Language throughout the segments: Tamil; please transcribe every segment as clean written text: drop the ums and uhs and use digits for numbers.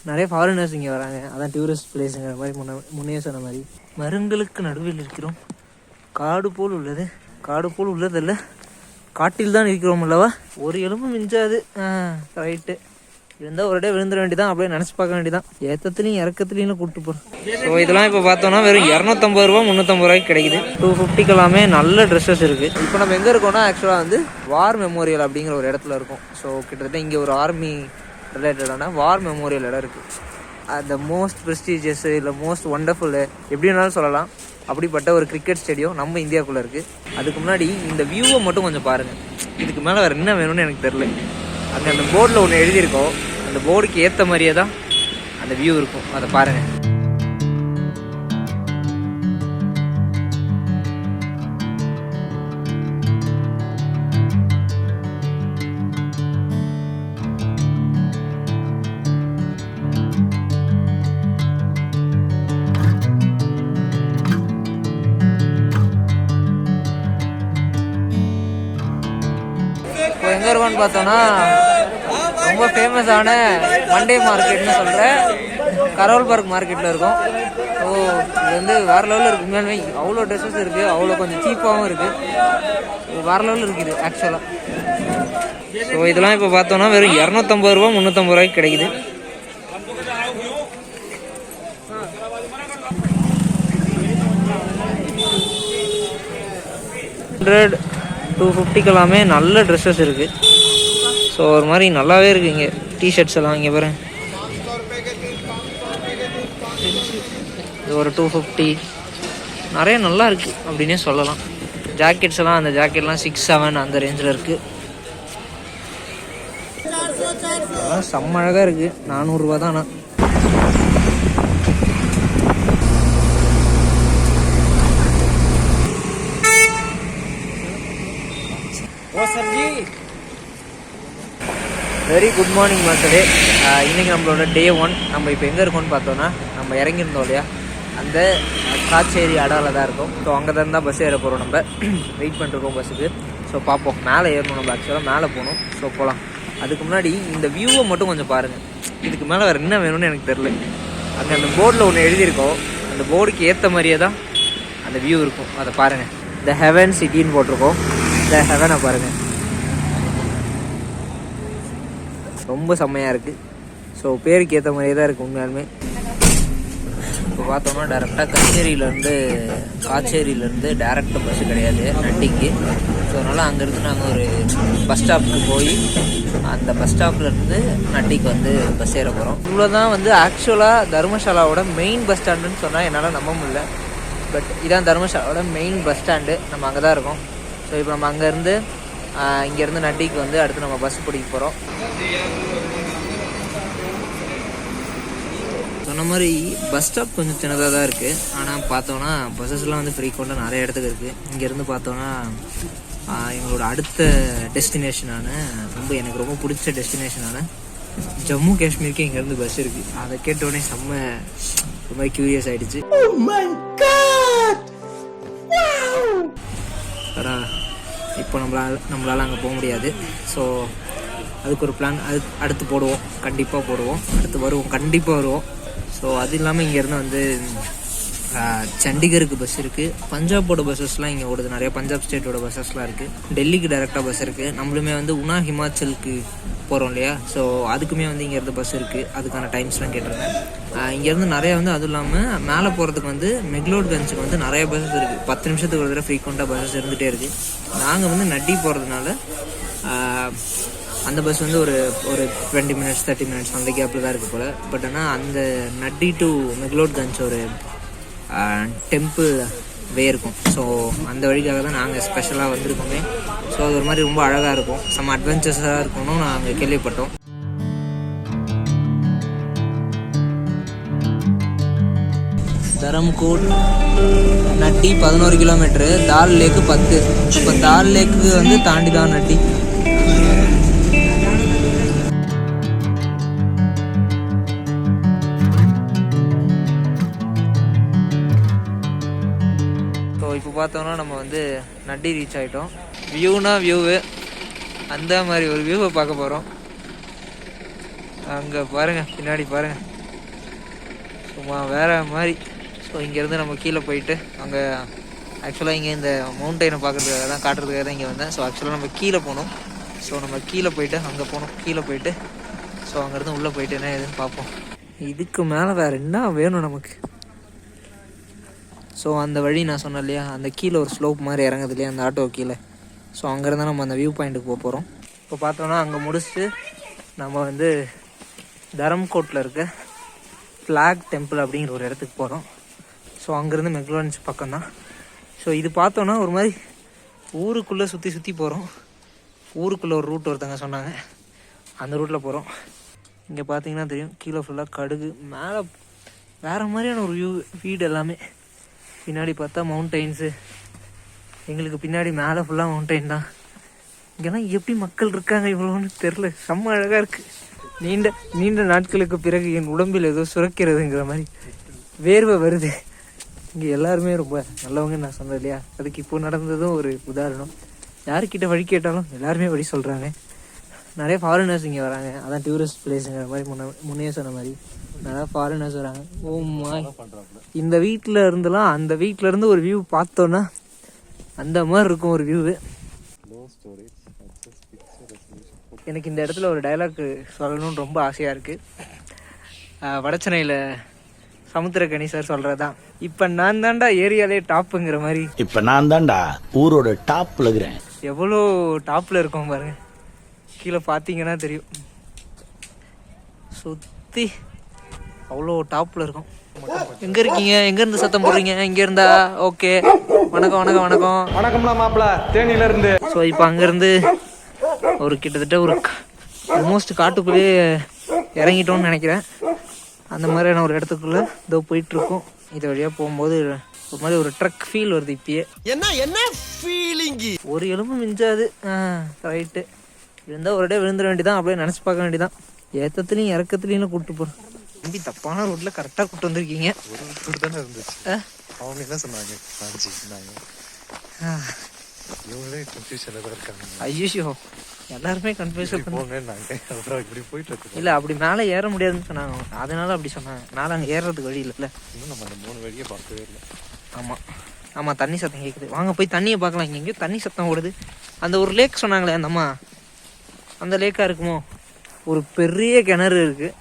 நிறைய ஃபாரினர்ஸ் இங்கே வராங்க. அதான் டூரிஸ்ட் பிளேஸுங்கிற மாதிரி முன்னே சொன்ன மாதிரி. மரங்களுக்கு நடுவில் இருக்கிறோம். காடு போல் உள்ளது. காடு போல் உள்ளதில்ல, காட்டில் தான் இருக்கிறோம் அல்லவா. ஒரு எலும்பு மிஞ்சாது. ரைட்டு இருந்தால் ஒரு டே விழுந்துட வேண்டியதான். அப்படியே நினச்சி பார்க்க வேண்டியதான். ஏற்றத்துலையும் இறக்கத்துலையும் கூப்பிட்டு போகிறோம். ஸோ இதெல்லாம் இப்போ பார்த்தோன்னா வெறும் 250 ரூபா 350 ரூபாய்க்கு கிடைக்குது. 250 எல்லாமே நல்ல ட்ரெஸ்ஸஸ் இருக்குது. இப்போ நம்ம எங்கே இருக்கோம்னா ஆக்சுவலாக வந்து வார் மெமோரியல் அப்படிங்கிற ஒரு இடத்துல இருக்கும். ஸோ கிட்டத்தட்ட இங்கே ஒரு ஆர்மி ரிலேட்டடான வார் மெமோரியல் இடம் இருக்குது. அந்த மோஸ்ட் ப்ரெஸ்டீஜியஸ் இல்லை மோஸ்ட் ஒண்டர்ஃபுல்லு எப்படி வேணாலும் சொல்லலாம். அப்படிப்பட்ட ஒரு கிரிக்கெட் ஸ்டேடியம் நம்ம இந்தியாவுக்குள்ளே இருக்குது. அதுக்கு முன்னாடி இந்த வியூவை மட்டும் கொஞ்சம் பாருங்கள். இதுக்கு மேலே வேறு என்ன வேணும்னு எனக்கு தெரில. அந்த போர்டில் ஒன்று எழுதியிருக்கோம். அந்த போர்டுக்கு ஏற்ற மாதிரியே தான் அந்த வியூ இருக்கும். அதை பாருங்கள். இப்போ எங்கே இருக்கோன்னு பார்த்தோன்னா ரொம்ப ஃபேமஸான மண்டே மார்க்கெட்னு சொல்கிற கரோல் பார்க் மார்க்கெட்டில் இருக்கும். ஸோ இது வந்து வேறு லெவலில் இருக்குது. உண்மையாலுமே அவ்வளோ ட்ரெஸ்ஸஸ் இருக்குது. அவ்வளோ கொஞ்சம் சீப்பாகவும் இருக்குது. வேறு லெவலில் இருக்குது ஆக்சுவலாக. ஸோ இதெல்லாம் இப்போ பார்த்தோன்னா வெறும் 250 ரூபா 350 ரூபாய்க்கு கிடைக்குது. $100 $250 எல்லாமே நல்ல ட்ரெஸ்ஸஸ் இருக்குது. ஸோ ஒரு மாதிரி நல்லாவே இருக்குது. இங்கே டிஷர்ட்ஸ் எல்லாம் இங்கே பாருங்க. இது ஒரு 250 நிறைய நல்லா இருக்குது அப்படின்னே சொல்லலாம். ஜாக்கெட்ஸ் எல்லாம் அந்த ஜாக்கெட்லாம் 6-7 அந்த ரேஞ்சில் இருக்குது. செம்ம அழகாக இருக்குது. 400 ரூபா தான். ஆனால் வெரி குட் மார்னிங் மக்களே. இன்றைக்கி நம்மளோட டே 1. நம்ம இப்போ எங்கே இருக்கோம்னு பார்த்தோன்னா நம்ம இறங்கியிருந்தோம் இல்லையா, அந்த காச்சேரி அடாவில் தான் இருக்கும். ஸோ அங்கே தான் பஸ் ஏற போகிறோம். நம்ம வெயிட் பண்ணிருக்கோம் பஸ்ஸுக்கு. ஸோ பார்ப்போம். மேலே ஏறணும். நம்ம ஆக்சுவலாக மேலே போகணும். ஸோ போகலாம். அதுக்கு முன்னாடி இந்த வியூவை மட்டும் கொஞ்சம் பாருங்கள். இதுக்கு மேலே வேறு என்ன வேணும்னு எனக்கு தெரில. அந்த போர்டில் ஒன்று எழுதியிருக்கோம். அந்த போர்டுக்கு ஏற்ற மாதிரியே தான் அந்த வியூ இருக்கும். அதை பாருங்கள். த ஹெவன் சிட்டின்னு போட்டிருக்கோம். த ஹெவனை பாருங்கள். ரொம்ப செம்மையாக இருக்குது. ஸோ பேருக்கு ஏற்ற மாதிரியே தான் இருக்குது உண்மையாலுமே. இப்போ பார்த்தோம்னா டேரெக்டாக காச்சேரியிலேருந்து டேரெக்டாக பஸ்ஸு கிடையாது நட்டிக்கு. ஸோ அதனால் அங்கேருந்து நாங்கள் ஒரு பஸ் ஸ்டாப்புக்கு போய் அந்த பஸ் ஸ்டாப்லேருந்து நட்டிக்கு வந்து பஸ் ஏற போகிறோம். இவ்வளோ தான் வந்து ஆக்சுவலாக தர்மசாலாவோட மெயின் பஸ் ஸ்டாண்டுன்னு சொன்னால் என்னால் நம்ப முடியல. பட் இதான் தர்மசாலாவோட மெயின் பஸ் ஸ்டாண்டு. நம்ம அங்கே தான் இருக்கோம். ஸோ இப்போ நம்ம அங்கேருந்து இங்கேருந்து நட்டிக்கு வந்து அடுத்து நம்ம பஸ் பிடிக்க போகிறோம். சொன்ன மாதிரி பஸ் ஸ்டாப் கொஞ்சம் சின்னதாக தான் இருக்குது. ஆனால் பார்த்தோன்னா பஸ்ஸஸ்லாம் வந்து ஃப்ரீக்வெண்ட்டாக நிறைய இடத்துக்கு இருக்குது. இங்கேருந்து பார்த்தோன்னா எங்களோட அடுத்த டெஸ்டினேஷனான எனக்கு ரொம்ப பிடிச்ச டெஸ்டினேஷனான ஜம்மு காஷ்மீருக்கு இங்கேருந்து பஸ் இருக்குது. அதை கேட்டோடனே ரொம்ப க்யூரியஸ் ஆகிடுச்சு. ஆனால் இப்போ நம்மளால் அங்கே போக முடியாது. ஸோ அதுக்கு ஒரு பிளான் அடுத்து போடுவோம். கண்டிப்பாக போடுவோம். அடுத்து கண்டிப்பாக வருவோம். ஸோ அது இல்லாமல் இங்கேருந்து வந்து சண்டிகருக்கு பஸ் இருக்குது. பஞ்சாபோட பஸ்ஸஸ்லாம் இங்கே ஓடுது. நிறைய பஞ்சாப் ஸ்டேட்டோட பஸ்ஸஸ்லாம் இருக்குது. டெல்லிக்கு டைரெக்டாக பஸ் இருக்குது. நம்மளுமே வந்து உனா ஹிமாச்சலுக்கு போகிறோம் இல்லையா, ஸோ அதுக்குமே வந்து இங்கேருந்து பஸ் இருக்குது. அதுக்கான டைம்ஸ்லாம் கேட்டிருந்தேன். இங்கேருந்து நிறைய வந்து அதுவும் இல்லாமல் மேலே போகிறதுக்கு வந்து மெக்லோட்கஞ்சுக்கு வந்து நிறைய பஸ்ஸஸ் இருக்குது. 10 நிமிஷத்துக்கு ஒரு தடவை ஃப்ரீக்வெண்ட்டாக பஸ்ஸஸ் இருந்துகிட்டே இருக்குது. நாங்கள் வந்து நட்டி போகிறதுனால அந்த பஸ் வந்து ஒரு 20 மினிட்ஸ் 30 மினிட்ஸ் அந்த கேப்பில் தான் இருக்குது போல். பட் ஆனால் அந்த நட்டி டு மெக்லோட்கஞ்ச் ஒரு டெம்பிள் வே இருக்கும். ஸோ அந்த வழிக்காக தான் நாங்கள் ஸ்பெஷலாக வந்திருக்கோமே. ஸோ அது ஒரு மாதிரி ரொம்ப அழகாக இருக்கும். செம்ம அட்வென்ச்சர்ஸாக இருக்கணும்னு நாங்கள் கேள்விப்பட்டோம். தரம்கோட் நட்டி 11 கிலோமீட்ரு, தால் லேக்கு 10. இப்போ தால் லேக்கு வந்து தாண்டி தான் நட்டி. இப்போ பார்த்தோன்னா நம்ம வந்து நட்டி ரீச் ஆகிட்டோம். வியூவு அந்த மாதிரி ஒரு வியூவை பார்க்க போகிறோம். அங்கே பாருங்கள், பின்னாடி பாருங்கள். சும்மா வேறு மாதிரி. ஸோ இங்கேருந்து நம்ம கீழே போயிட்டு அங்கே ஆக்சுவலாக இங்கே இந்த மவுண்டெயினை பார்க்குறதுக்காக தான் காட்டுறதுக்காக தான் இங்கே வந்தேன். ஸோ ஆக்சுவலாக நம்ம கீழே போகணும். ஸோ நம்ம கீழே போயிட்டு அங்கே போகணும். கீழே போயிட்டு ஸோ அங்கேருந்து உள்ளே போயிட்டு என்ன எதுன்னு பார்ப்போம். இதுக்கு மேலே வேறு என்ன வேணும் நமக்கு? ஸோ அந்த வழி நான் சொன்னேன் இல்லையா, அந்த கீழே ஒரு ஸ்லோப் மாதிரி இறங்குது இல்லையா அந்த ஆட்டோ கீழே. ஸோ அங்கேருந்து நம்ம அந்த வியூ பாயிண்ட்டுக்கு போக போகிறோம். இப்போ பார்த்தோன்னா அங்கே முடிச்சுட்டு நம்ம வந்து தரம்கோட்டில் இருக்க ஃப்ளாக் டெம்பிள் அப்படிங்கிற ஒரு இடத்துக்கு போகிறோம். ஸோ அங்கேருந்து மெக்டொனால்ட்ஸ் பக்கம்தான். ஸோ இது பார்த்தோன்னா ஒரு மாதிரி ஊருக்குள்ளே சுற்றி போகிறோம். ஊருக்குள்ளே ஒரு ரூட் ஒருத்தங்க சொன்னாங்க, அந்த ரூட்டில் போகிறோம். இங்கே பார்த்தீங்கன்னா தெரியும், கீழே ஃபுல்லாக கடுகு, மேலே வேறு மாதிரியான ஒரு வீடு எல்லாமே. பின்னாடி பார்த்தா மவுண்டெயின்ஸு, எங்களுக்கு பின்னாடி மேலே ஃபுல்லாக மவுண்டெயின் தான். இங்கெல்லாம் எப்படி மக்கள் இருக்காங்க இவ்வளோன்னு தெரில, செம்ம அழகாக இருக்குது. நீண்ட நாட்களுக்கு பிறகு என் உடம்பில் ஏதோ சுரக்கிறதுங்கிற மாதிரி வேர்வை வருது. இங்கே எல்லாருமே ரொம்ப நல்லவங்க நான் சொன்னேன் இல்லையா, அதுக்கு இப்போ நடந்ததும் ஒரு உதாரணம். யாருக்கிட்ட வழி கேட்டாலும் எல்லாருமே வழி சொல்கிறாங்க. நிறைய ஃபாரினர்ஸ் இங்கே வராங்க, அதான் டூரிஸ்ட் பிளேஸுங்கிற மாதிரி முன்னே சொன்ன மாதிரி நிறையா ஃபாரினர்ஸ் வராங்க. ஓம்மா, இந்த வீட்டில் இருந்தெல்லாம் அந்த வீட்டில் இருந்து ஒரு வியூ பார்த்தோன்னா அந்த மாதிரி இருக்கும் ஒரு வியூவு. எனக்கு இந்த இடத்துல ஒரு டைலாக் சொல்லணும்னு ரொம்ப ஆசையாக இருக்குது. வடச்சென்னையில் சமுத்திரக்கனி சார் சொல்கிறதான், இப்போ நான் தான்டா ஏரியாலே டாப்புங்கிற மாதிரி. இப்போ நான் தான்டா ஊரோட டாப்பில் இருக்கிறேன். எவ்வளோ டாப்பில் இருக்கோம் பாருங்க, கீழே பார்த்தீங்கன்னா தெரியும். சுற்றி அவ்வளோ டாப்பில் இருக்கும். எங்கே இருக்கீங்க? எங்கேருந்து சத்தம் போடுறீங்க? இங்கே இருந்தா ஓகே. வணக்கம்லாம் மாப்பிள்ள, தேனியில இருந்து. ஸோ இப்போ அங்கேருந்து ஒரு கிட்டத்தட்ட ஒரு ஆல்மோஸ்ட் காட்டுக்குள்ளேயே இறங்கிட்டோம்னு நினைக்கிறேன். அந்த மாதிரியான ஒரு இடத்துக்குள்ளே இதோ போயிட்டுருக்கோம். இது வழியாக போகும்போது ஒரு மாதிரி ஒரு ட்ரக் ஃபீல் வருது. இப்பயே என்ன ஃபீலிங்கு, ஒரு எலும்பு மிஞ்சாது. ரைட்டு, இருந்தால் ஒரு இடம் விழுந்துட வேண்டியதான், அப்படியே நினச்சி பார்க்க வேண்டியதான். ஏற்றத்துலையும் இறக்கத்துலையும் கூப்பிட்டு போகிறேன். தம்பி தப்பான ரோட்டில் கரெக்டாக கூப்பிட்டு வந்திருக்கீங்க. தானே இருந்துச்சு. அவங்க என்ன சொன்னாங்க? ஐயோ, எல்லாருமே கன்ஃபியூஷன் இல்லை, அப்படி மேலே ஏற முடியாதுன்னு சொன்னாங்க, அதனால அப்படி சொன்னாங்க. மேலே அங்கே ஏறுறதுக்கு வழி இல்லைல்ல. நம்ம அந்த 3 வழியை பார்க்கவே இல்லை. ஆமாம், தண்ணி சத்தம் கேட்குது. வாங்க போய் தண்ணியை பார்க்கலாம். இங்கே எங்கேயும் தண்ணி சத்தம் ஓடுது. அந்த ஒரு லேக் சொன்னாங்களே அந்த அம்மா, அந்த லேக்காக இருக்குமோ? ஒரு பெரிய கிணறு இருக்குது,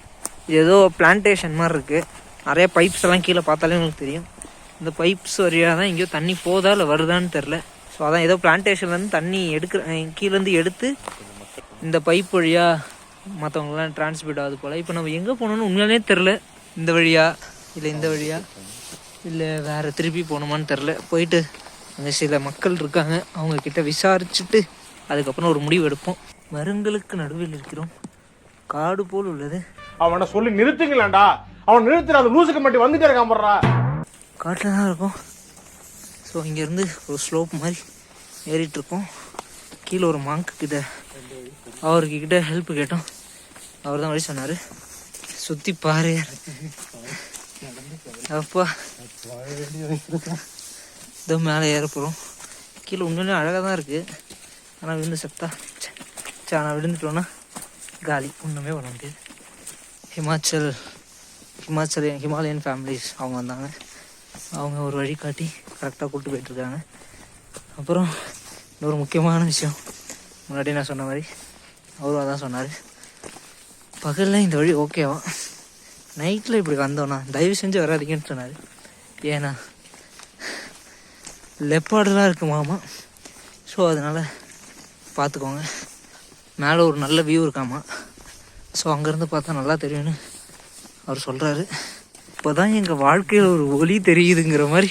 ஏதோ பிளான்டேஷன் மாதிரி இருக்குது. நிறைய பைப்ஸ் எல்லாம் கீழே பார்த்தாலே உங்களுக்கு தெரியும். இந்த பைப்ஸ் வழியாக தான் எங்கேயோ தண்ணி போதா இல்லை வருதான்னு தெரில. ஸோ அதான் ஏதோ பிளான்டேஷன்லேருந்து தண்ணி கீழேருந்து எடுத்து இந்த பைப் வழியாக மற்றவங்களாம் டிரான்ஸ்மிட் ஆகுது போல். இப்போ நம்ம எங்கே போகணுன்னு உண்மையாலே தெரில. இந்த வழியா இல்லை இந்த வழியா இல்லை வேறு திருப்பி போகணுமான்னு தெரில. போயிட்டு அங்கே சில மக்கள் இருக்காங்க, அவங்கக்கிட்ட விசாரிச்சுட்டு அதுக்கப்புறம் ஒரு முடிவு எடுப்போம். மரங்களுக்கு நடுவில் இருக்கிறோம், காடு போல் உள்ளது. அவனை சொல்லி நிறுத்துங்களாண்டா, அவன் நிறுத்துற அந்த லூசுக்கு மட்டும் வந்துட்டே இருக்கான் போடுறா. காட்டில் தான் இருக்கும். ஸோ இங்கேருந்து ஒரு ஸ்லோப் மாதிரி ஏறிட்டுருக்கோம். கீழே ஒரு மாங்க் கிட்ட அவர்கிட்ட ஹெல்ப் கேட்டோம். அவர் தான் வழி சொன்னார். சுற்றி பாரு அப்பா, இதோ மேலே ஏற போகிறோம். கீழே உண்மையிலே அழகாக தான் இருக்குது, ஆனால் விழுந்து செத்தா ஆனால் விழுந்துட்டோன்னா காலி, ஒன்றுமே பண்ண முடியாது. ஹிமாலயன் ஃபேமிலிஸ் அவங்க வந்தாங்க, அவங்க ஒரு வழி காட்டி கரெக்டாக கூப்பிட்டு போயிட்டுருக்காங்க. அப்புறம் இன்னொரு முக்கியமான விஷயம், முன்னாடி நான் சொன்ன மாதிரி அவரும் அதான் சொன்னார், பகலில் இந்த வழி ஓகேவா, நைட்டில் இப்படி வந்தோன்னா தயவு செஞ்சு வராதிங்கன்னு சொன்னார். ஏன்னா லெப்பாடுலாம் இருக்குமாமா, ஸோ அதனால் பார்த்துக்கோங்க. மேலே ஒரு நல்ல வியூ இருக்காமா, ஸோ அங்கேருந்து பார்த்தா நல்லா தெரியும்னு அவர் சொல்கிறாரு. இப்போ தான் எங்கள் வாழ்க்கையில் ஒரு ஒளி தெரியுதுங்கிற மாதிரி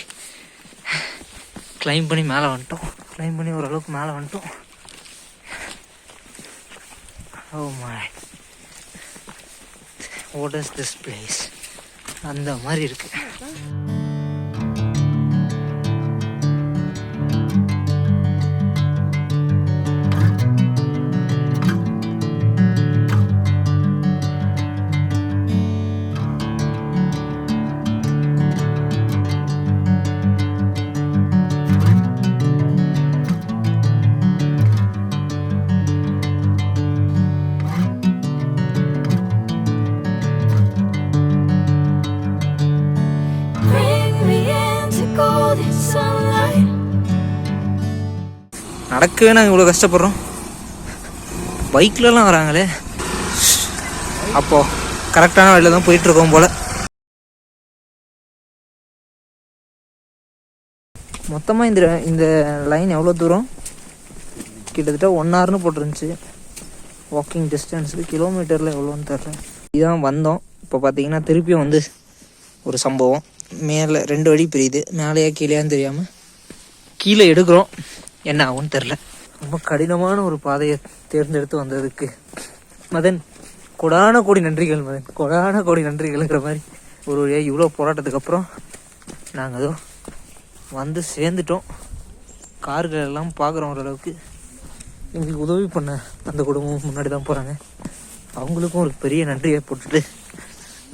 கிளைம் பண்ணி மேலே வந்துட்டோம். கிளைம் பண்ணி ஓரளவுக்கு மேலே வந்துட்டோம். Oh my, what is this place, அந்த மாதிரி இருக்குது. நடக்கவே நாங்கள் இவ்வளோ கஷ்டப்படுறோம், பைக்லலாம் வராங்களே. அப்போது கரெக்டான வழியில் தான் போயிட்டுருக்கோம் போல். மொத்தமாக இந்த லைன் எவ்வளோ தூரம், கிட்டத்தட்ட 1 hourனு போட்டிருந்துச்சு வாக்கிங் டிஸ்டன்ஸு. கிலோமீட்டரில் எவ்வளோன்னு தெரில. இதுதான் வந்தோம். இப்போ பார்த்தீங்கன்னா திருப்பியும் வந்து ஒரு சம்பவம். மேலே 2 வழி பிரியுது, மேலேயா கீழேயான்னு தெரியாமல் கீழே எடுக்கிறோம். என்ன ஆகும்னு தெரில. ரொம்ப கடினமான ஒரு பாதையை தேர்ந்தெடுத்து வந்ததுக்கு மதன் கொடான கோடி நன்றிகள். மதன் கொடான கோடி நன்றிகள்ங்கிற மாதிரி ஒரு வழியாக இவ்வளோ போராட்டத்துக்கு அப்புறம் நாங்கள் அதோ வந்து சேர்ந்துட்டோம். கார்கள் எல்லாம் பார்க்குறோம். ஓரளவுக்கு எங்களுக்கு உதவி பண்ண அந்த குடும்பம் முன்னாடி தான் போகிறாங்க. அவங்களுக்கும் ஒரு பெரிய நன்றியை போட்டுட்டு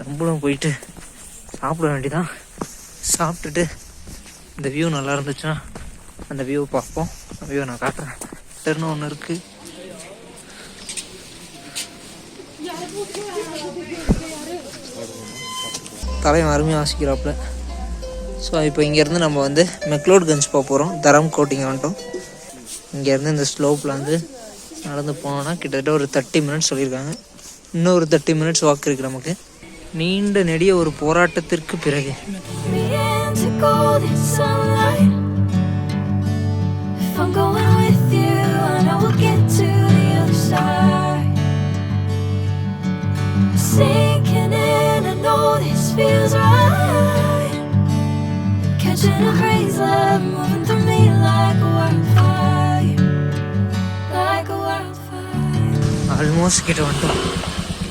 நம்மளும் போயிட்டு சாப்பிட வேண்டியதான். சாப்பிட்டுட்டு இந்த வியூ நல்லா இருந்துச்சுன்னா அந்த வியூவை பார்ப்போம். அந்த வியூவை நான் காட்டுறேன். டர்னு ஒன்று இருக்குது. தலையும் அருமையாக வாசிக்கிறாப்புல. ஸோ இப்போ இங்கேருந்து நம்ம வந்து மெக்லோட்கஞ்ச் போக போகிறோம். தரம் கோட்டிங் வந்துட்டோம். இங்கேருந்து இந்த ஸ்லோப்பில் வந்து நடந்து போனோன்னா கிட்டத்தட்ட ஒரு 30 minutes சொல்லியிருக்காங்க. இன்னும் ஒரு 30 minutes வாக் இருக்குது நமக்கு. நீண்ட நெடிய ஒரு போராட்டத்திற்கு பிறகு ஆல்மோஸ்ட் கிட்ட வந்துட்டோம்.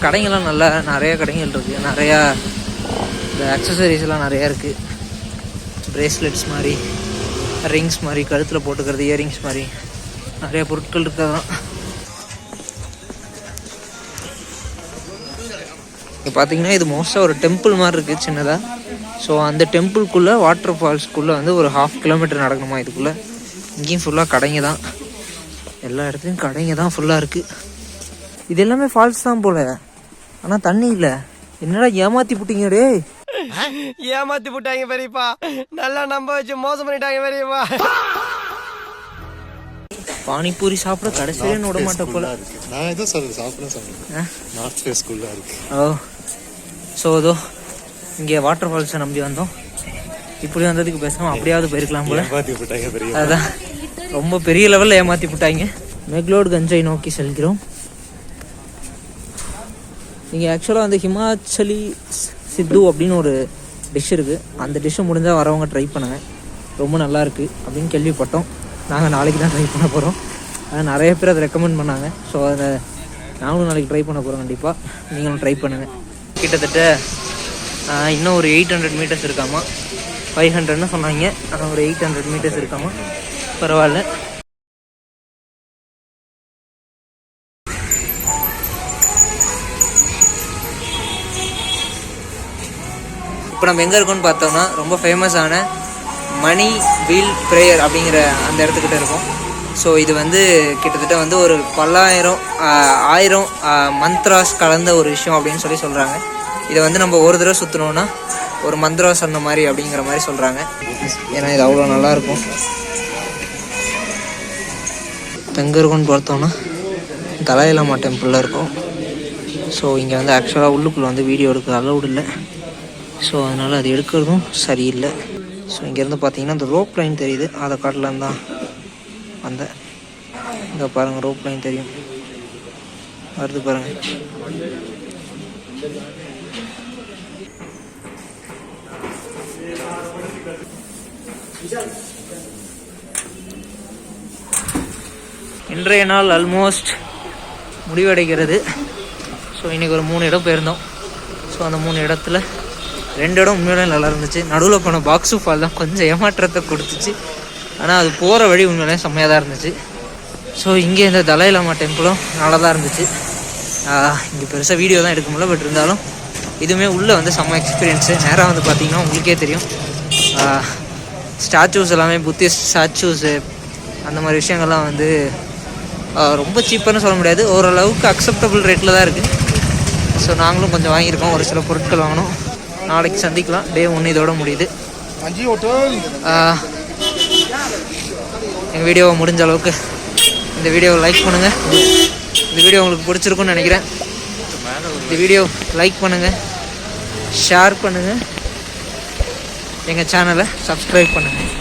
கடைங்கள்லாம் நல்லா நிறையா கடைகள் இருக்குது. நிறையா இந்த அக்சசரிஸ்லாம் நிறையா இருக்குது. ப்ரேஸ்லெட்ஸ் மாதிரி, ரிங்ஸ் மாதிரி, கழுத்தில் போட்டுக்கிறது இயரிங்ஸ் மாதிரி நிறையா பொருட்கள் இருக்கிறதான். இங்கே பார்த்தீங்கன்னா இது மோஸ்ட்டாக ஒரு டெம்பிள் மாதிரி இருக்குது சின்னதாக. ஸோ அந்த டெம்பிள்குள்ளே வாட்டர் ஃபால்ஸ்க்குள்ளே வந்து ஒரு 1/2 kilometer நடக்கணுமா இதுக்குள்ளே. இங்கேயும் ஃபுல்லாக கடைங்க தான். எல்லா இடத்துலையும் கடைங்க தான் ஃபுல்லாக இருக்குது. இது எல்லாமே ஃபால்ஸ் தான் போல, ஆனால் தண்ணி இல்லை. என்னடா ஏமாற்றி புட்டிங்க டே. ஏமாத்தி போட்டாங்க பெரியப்பா. நல்லா நம்ப வச்சு மோசம் பண்ணிட்டாங்க பெரியப்பா. பானிபூரி சாப்பிட கடைசியிலே விட மாட்டேன் போல. நான் எதுவும் சாப்பிட்றேன். நார்த் ஃபேஸ் ஸ்கூலில் இருக்கு. ஓ, ஸோ அதோ இங்கே வாட்டர் ஃபால்ஸை நம்பி வந்தோம். இப்படி வந்ததுக்கு பேசாமல் அப்படியாவது போயிருக்கலாம் போல. அதுதான் ரொம்ப பெரிய லெவலில் ஏமாற்றி போட்டாங்க. மெக்லோட்கஞ்சை நோக்கி செல்கிறோம். இங்கே ஆக்சுவலாக வந்து ஹிமாச்சலி சித்து அப்படின்னு ஒரு டிஷ் இருக்குது. அந்த டிஷ்ஷை முடிஞ்சால் வரவங்க ட்ரை பண்ணுங்கள். ரொம்ப நல்லாயிருக்கு அப்படின்னு கேள்விப்பட்டோம். நாங்கள் நாளைக்கு தான் ட்ரை பண்ண போகிறோம். நிறைய பேர் அதை ரெக்கமெண்ட் பண்ணாங்க. ஸோ அதை நாங்களும் நாளைக்கு ட்ரை பண்ண போகிறோம். கண்டிப்பாக நீங்களும் ட்ரை பண்ணுங்கள். கிட்டத்தட்ட இன்னும் ஒரு 800 meters இருக்காமா. 500ன்னு சொன்னாங்க. ஆனால் ஒரு 800 meters இருக்காமா. பரவாயில்ல. இப்போ நம்ம எங்கே இருக்கோம்னு பார்த்தோம்னா ரொம்ப ஃபேமஸான மணி வீல் ப்ரேயர் அப்படிங்கிற அந்த இடத்துக்கிட்ட இருக்கும். ஸோ இது வந்து கிட்டத்தட்ட வந்து ஒரு 1000 மந்த்ராஸ் கலந்த ஒரு விஷயம் அப்படின்னு சொல்கிறாங்க. இதை வந்து நம்ம ஒரு தடவை சுற்றினோன்னா ஒரு மந்த்ராஸ் அந்த மாதிரி அப்படிங்கிற மாதிரி சொல்கிறாங்க. ஏன்னா இது அவ்வளோ நல்லாயிருக்கும். எங்கே இருக்கும்னு பார்த்தோன்னா தலாயிலாமா டெம்பிளில் இருக்கும். ஸோ இங்கே வந்து ஆக்சுவலாக உள்ளுக்குள்ளே வந்து வீடியோ எடுக்க அலௌட் இல்லை. ஸோ அதனால் அது எடுக்கிறதும் சரியில்லை. ஸோ இங்கேருந்து பார்த்தீங்கன்னா இந்த ரோப் லைன் தெரியுது. அதை காட்டலாம் தான் வந்தேன். இங்கே பாருங்கள், ரோப் லைன் தெரியும், வருது பாருங்கள். இன்றைய நாள் ஆல்மோஸ்ட் முடிவடைகிறது. ஸோ இன்றைக்கி ஒரு 3 இடம் போயிருந்தோம். ஸோ அந்த 3 இடத்துல 2 இடம் உண்மையிலே நல்லா இருந்துச்சு. நடுவில் போன பாக்ஸு ஃபால் தான் கொஞ்சம் ஏமாற்றத்தை கொடுத்துச்சு. ஆனால் அது போகிற வழி உண்மையிலே செம்மையாக தான் இருந்துச்சு. ஸோ இங்கே இந்த தலாயிலாமா டெம்பிளும் நல்லா தான் இருந்துச்சு. இங்கே பெருசாக வீடியோ தான் எடுக்க முடியல. பட் இருந்தாலும் இதுவுமே உள்ளே வந்து செம்ம எக்ஸ்பீரியன்ஸு. நேராக வந்து பார்த்திங்கன்னா உங்களுக்கே தெரியும், ஸ்டாச்சூஸ் எல்லாமே புத்திஸ்ட் ஸ்டாச்சூஸு அந்த மாதிரி விஷயங்கள்லாம் வந்து ரொம்ப சீப்பானு சொல்ல முடியாது, ஓரளவுக்கு அக்செப்டபுள் ரேட்டில் தான் இருக்குது. ஸோ நாங்களும் கொஞ்சம் வாங்கியிருக்கோம், ஒரு சில பொருட்கள் வாங்கினோம். நாளைக்கு சந்திக்கலாம். டே 1 இதோட முடியுது. எங்கள் வீடியோவை முடிஞ்ச அளவுக்கு இந்த வீடியோவை லைக் பண்ணுங்கள். இந்த வீடியோ உங்களுக்கு பிடிச்சிருக்குன்னு நினைக்கிறேன். இந்த வீடியோ லைக் பண்ணுங்கள், ஷேர் பண்ணுங்கள், எங்கள் சேனலை சப்ஸ்கிரைப் பண்ணுங்கள்.